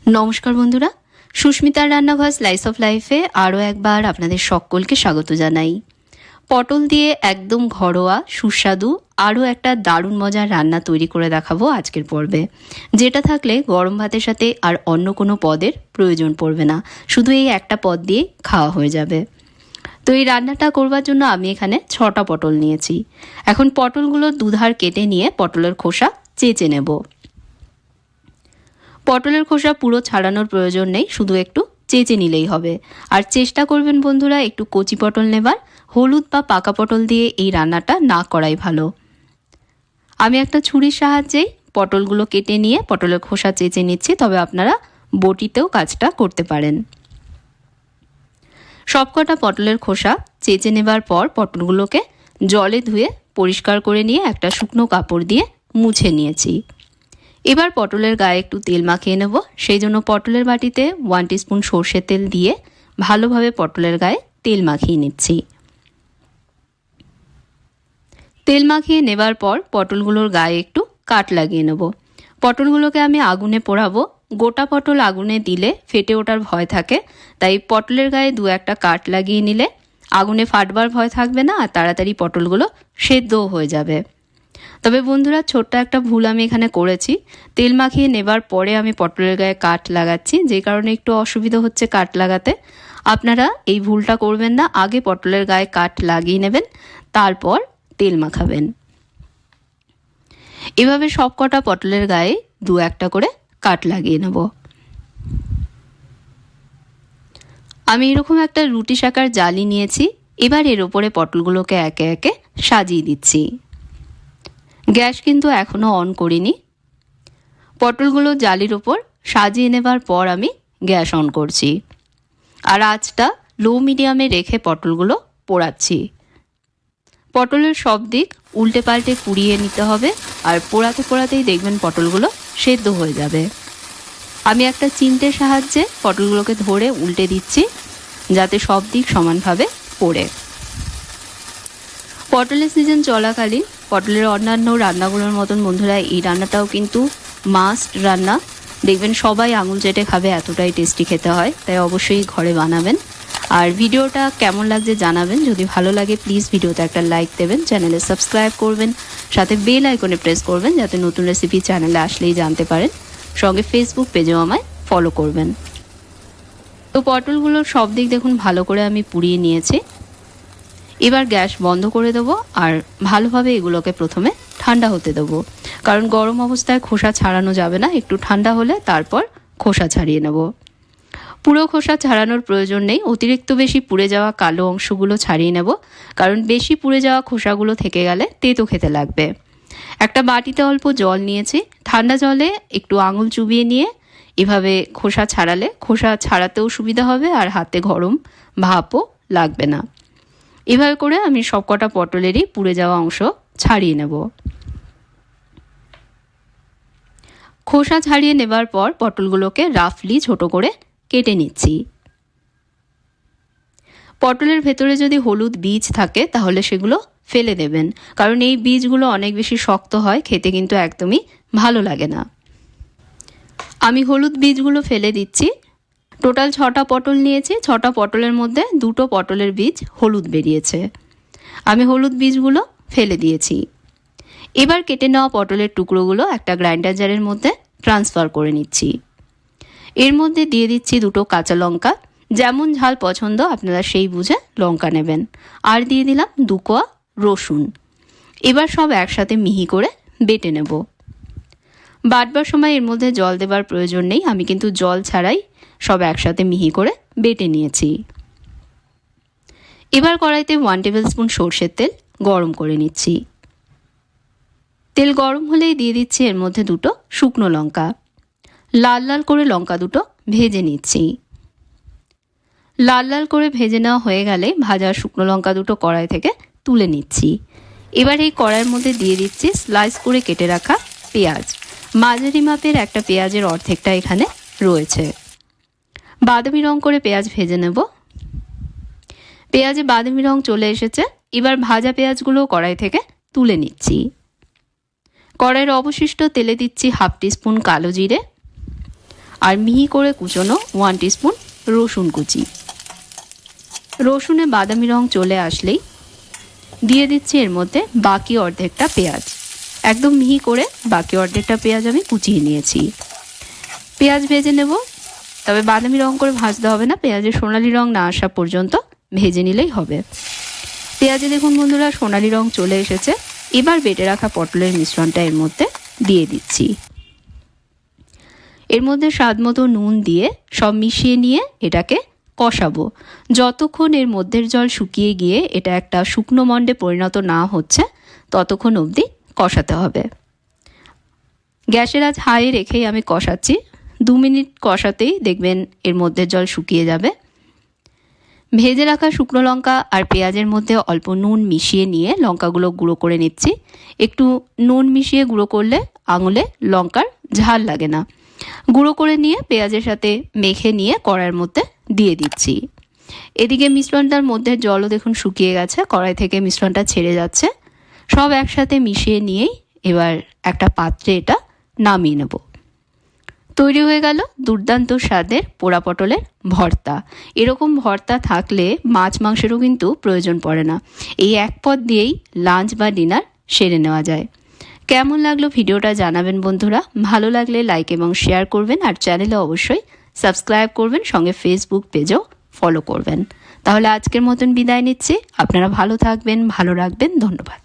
নমস্কার বন্ধুরা, সুস্মিতার রান্নাঘর স্লাইস অফ লাইফে আরও একবার আপনাদের সকলকে স্বাগত জানাই। পটল দিয়ে একদম ঘরোয়া সুস্বাদু আরও একটা দারুণ মজার রান্না তৈরি করে দেখাবো আজকের পর্বে, যেটা থাকলে গরম ভাতের সাথে আর অন্য কোনো পদের প্রয়োজন পড়বে না, শুধু এই একটা পদ দিয়ে খাওয়া হয়ে যাবে। তো এই রান্নাটা করবার জন্য আমি এখানে 6টা পটল নিয়েছি। এখন পটলগুলো দুধার কেটে নিয়ে পটলের খোসা চেঁচে নেব। পটলের খোসা পুরো ছাড়ানোর প্রয়োজন নেই, শুধু একটু চেঁচে নিলেই হবে। আর চেষ্টা করবেন বন্ধুরা একটু কচি পটল নেবার, হলুদ বা পাকা পটল দিয়ে এই রান্নাটা না করাই ভালো। আমি একটা ছুরির সাহায্যেই পটলগুলো কেটে নিয়ে পটলের খোসা চেঁচে নিচ্ছি, তবে আপনারা বটিতেও কাজটা করতে পারেন। সবকটা পটলের খোসা চেঁচে নেবার পর পটলগুলোকে জলে ধুয়ে পরিষ্কার করে নিয়ে একটা শুকনো কাপড় দিয়ে মুছে নিয়েছি। এবার পটলের গায়ে একটু তেল মাখিয়ে নেব। সেই জন্য পটলের বাটিতে 1 টিস্পুন সর্ষের তেল দিয়ে ভালোভাবে পটলের গায়ে তেল মাখিয়ে নিচ্ছি। তেল মাখিয়ে নেবার পর পটলগুলোর গায়ে একটু কাট লাগিয়ে নেব। পটলগুলোকে আমি আগুনে পোড়াবো। গোটা পটল আগুনে দিলে ফেটে ওঠার ভয় থাকে, তাই পটলের গায়ে 2-1টা কাট লাগিয়ে নিলে আগুনে ফাটবার ভয় থাকবে না, আর তাড়াতাড়ি পটলগুলো সেদ্ধও হয়ে যাবে। তবে বন্ধুরা, ছোট্ট একটা ভুল আমি এখানে করেছি। তেল মাখিয়ে নেবার পরে আমি পটলের গায়ে কাট লাগাচ্ছি, যে কারণে একটু অসুবিধা হচ্ছে কাট লাগাতে। আপনারা এই ভুলটা করবেন না, আগে পটলের গায়ে কাট লাগিয়ে নেবেন, তারপর তেল মাখাবেন। এভাবে সবকটা পটলের গায়ে 2-1টা করে কাট লাগিয়ে নেব। আমি এরকম একটা রুটি শাকার জালি নিয়েছি। এবার এর ওপরে পটলগুলোকে একে একে সাজিয়ে দিচ্ছি। গ্যাস কিন্তু এখনও অন করিনি। পটলগুলো জালির ওপর সাজিয়ে নেবার পর আমি গ্যাস অন করছি, আর আঁচটা লো মিডিয়ামে রেখে পটলগুলো পোড়াচ্ছি। পটলের সব দিক উল্টে পাল্টে পুড়িয়ে নিতে হবে, আর পোড়াতে পোড়াতেই দেখবেন পটলগুলো সেদ্ধ হয়ে যাবে। আমি একটা চিমটের সাহায্যে পটলগুলোকে ধরে উল্টে দিচ্ছি, যাতে সব দিক সমানভাবে পোড়ে। পটলের সিজন চলাকালীন পটলের অন্যান্য রান্নাগুলোর মতন বন্ধুরা এই রান্নাটাও কিন্তু মাস্ট রান্না। দেখবেন সবাই আঙুল চেটে খাবে, এতটাই টেস্টি খেতে হয়, তাই অবশ্যই ঘরে বানাবেন। আর ভিডিওটা কেমন লাগছে জানাবেন। যদি ভালো লাগে প্লিজ ভিডিওতে একটা লাইক দেবেন, চ্যানেলে সাবস্ক্রাইব করবেন, সাথে বেল আইকনে প্রেস করবেন যাতে নতুন রেসিপি চ্যানেলে আসলেই জানতে পারেন। সঙ্গে ফেসবুক পেজেও আমায় ফলো করবেন। তো পটলগুলোর সব দিক দেখুন ভালো করে আমি পুড়িয়ে নিয়েছি। এবার গ্যাস বন্ধ করে দেবো, আর ভালোভাবে এগুলোকে প্রথমে ঠান্ডা হতে দেবো, কারণ গরম অবস্থায় খোসা ছাড়ানো যাবে না। একটু ঠান্ডা হলে তারপর খোসা ছাড়িয়ে নেব। পুরো খোসা ছাড়ানোর প্রয়োজন নেই, অতিরিক্ত বেশি পুড়ে যাওয়া কালো অংশগুলো ছাড়িয়ে নেব, কারণ বেশি পুড়ে যাওয়া খোসাগুলো থেকে গেলে তেতো খেতে লাগবে। একটা বাটিতে অল্প জল নিয়েছি, ঠান্ডা জলে একটু আঙুল চুবিয়ে নিয়ে এভাবে খোসা ছাড়ালে খোসা ছাড়াতেও সুবিধা হবে, আর হাতে গরম ভাপও লাগবে না। এভাবে করে আমি সবকটা পটলেরই পুড়ে যাওয়া অংশ ছাড়িয়ে নেব। খোসা ছাড়িয়ে নেবার পর পটলগুলোকে রাফলি ছোট করে কেটে নিচ্ছি। পটলের ভেতরে যদি হলুদ বীজ থাকে তাহলে সেগুলো ফেলে দেবেন, কারণ এই বীজগুলো অনেক বেশি শক্ত হয়, খেতে কিন্তু একদমই ভালো লাগে না। আমি হলুদ বীজগুলো ফেলে দিচ্ছি। টোটাল 6টা পটল নিয়েছি, 6টা পটলের মধ্যে 2টো পটলের বীজ হলুদ বেরিয়েছে। আমি হলুদ বীজগুলো ফেলে দিয়েছি। এবার কেটে নেওয়া পটলের টুকরোগুলো একটা গ্রাইন্ডার জারের মধ্যে ট্রান্সফার করে নিচ্ছি। এর মধ্যে দিয়ে দিচ্ছি 2টো কাঁচা লঙ্কা, যেমন ঝাল পছন্দ আপনারা সেই বুঝে লঙ্কা নেবেন, আর দিয়ে দিলাম 2 কোয়া রসুন। এবার সব একসাথে মিহি করে বেটে নেব। বাটবার সময় এর মধ্যে জল দেবার প্রয়োজন নেই, আমি কিন্তু জল ছাড়াই সব একসাথে মিহি করে বেটে নিয়েছি। এবার কড়াইতে 1 টেবিল স্পুন সর্ষের তেল গরম করে নিচ্ছি। তেল গরম হলেই দিয়ে দিচ্ছি এর মধ্যে 2টো শুকনো লঙ্কা। লাল লাল করে লঙ্কা দুটো ভেজে নিচ্ছি। লাল লাল করে ভেজে নেওয়া হয়ে গেলে ভাজা শুকনো লঙ্কা দুটো কড়াই থেকে তুলে নিচ্ছি। এবার এই কড়াইয়ের মধ্যে দিয়ে দিচ্ছি স্লাইস করে কেটে রাখা পেঁয়াজ। মাঝারি মাপের একটা পেঁয়াজের অর্ধেকটা এখানে রয়েছে। বাদামি রং করে পেঁয়াজ ভেজে নেব। পেঁয়াজে বাদামি রং চলে এসেছে। এবার ভাজা পেঁয়াজগুলো কড়াই থেকে তুলে নিচ্ছি। কড়াইয়ের অবশিষ্ট তেলে দিচ্ছি 1/2 টিস্পুন কালো জিরে, আর মিহি করে কুচোনো 1 টিস্পুন রসুন কুচি। রসুনে বাদামি রং চলে আসলেই দিয়ে দিচ্ছি এর মধ্যে বাকি অর্ধেকটা পেঁয়াজ। একদম মিহি করে বাকি অর্ধেকটা পেঁয়াজ আমি কুচিয়ে নিয়েছি। পেঁয়াজ ভেজে নেব, তবে বাদামি রং করে ভাজতে হবে না, পেঁয়াজের সোনালি রং না আসা পর্যন্ত ভেজে নিলেই হবে। পেঁয়াজে দেখুন বন্ধুরা সোনালি রং চলে এসেছে। এবার বেটে রাখা পটলের মিশ্রণটা এর মধ্যে দিয়ে দিচ্ছি। এর মধ্যে স্বাদ মতো নুন দিয়ে সব মিশিয়ে নিয়ে এটাকে কষাবো যতক্ষণ এর মধ্যের জল শুকিয়ে গিয়ে এটা একটা শুকনো মণ্ডে পরিণত না হচ্ছে ততক্ষণ অবধি কষাতে হবে। গ্যাসের আঁচ হাই রেখেই আমি কষাচ্ছি। 2 মিনিট কষাতেই দেখবেন এর মধ্যে জল শুকিয়ে যাবে। ভেজে রাখা শুকনো লঙ্কা আর পেঁয়াজের মধ্যে অল্প নুন মিশিয়ে নিয়ে লঙ্কাগুলো গুঁড়ো করে নিচ্ছি। একটু নুন মিশিয়ে গুঁড়ো করলে আঙুলে লঙ্কার ঝাল লাগে না। গুঁড়ো করে নিয়ে পেঁয়াজের সাথে মেখে নিয়ে কড়াইয়ের মধ্যে দিয়ে দিচ্ছি। এদিকে মিশ্রণটার মধ্যে জলও দেখুন শুকিয়ে গেছে, কড়াই থেকে মিশ্রণটা ছেড়ে যাচ্ছে। সব একসাথে মিশিয়ে নিয়েই এবার একটা পাত্রে এটা নামিয়ে নেব। তৈরি হয়ে গেল দুর্দান্ত স্বাদের পোড়া পটলের ভর্তা। এরকম ভর্তা থাকলে মাছ মাংসেরও কিন্তু প্রয়োজন পড়ে না। এই এক পদ দিয়েই লাঞ্চ বা ডিনার সেরে নেওয়া যায়। কেমন লাগলো ভিডিওটা জানাবেন বন্ধুরা। ভালো লাগলে লাইক এবং শেয়ার করবেন, আর চ্যানেলে অবশ্যই সাবস্ক্রাইব করবেন, সঙ্গে ফেসবুক পেজও ফলো করবেন। তাহলে আজকের মতন বিদায় নিচ্ছি। আপনারা ভালো থাকবেন, ভালো রাখবেন। ধন্যবাদ।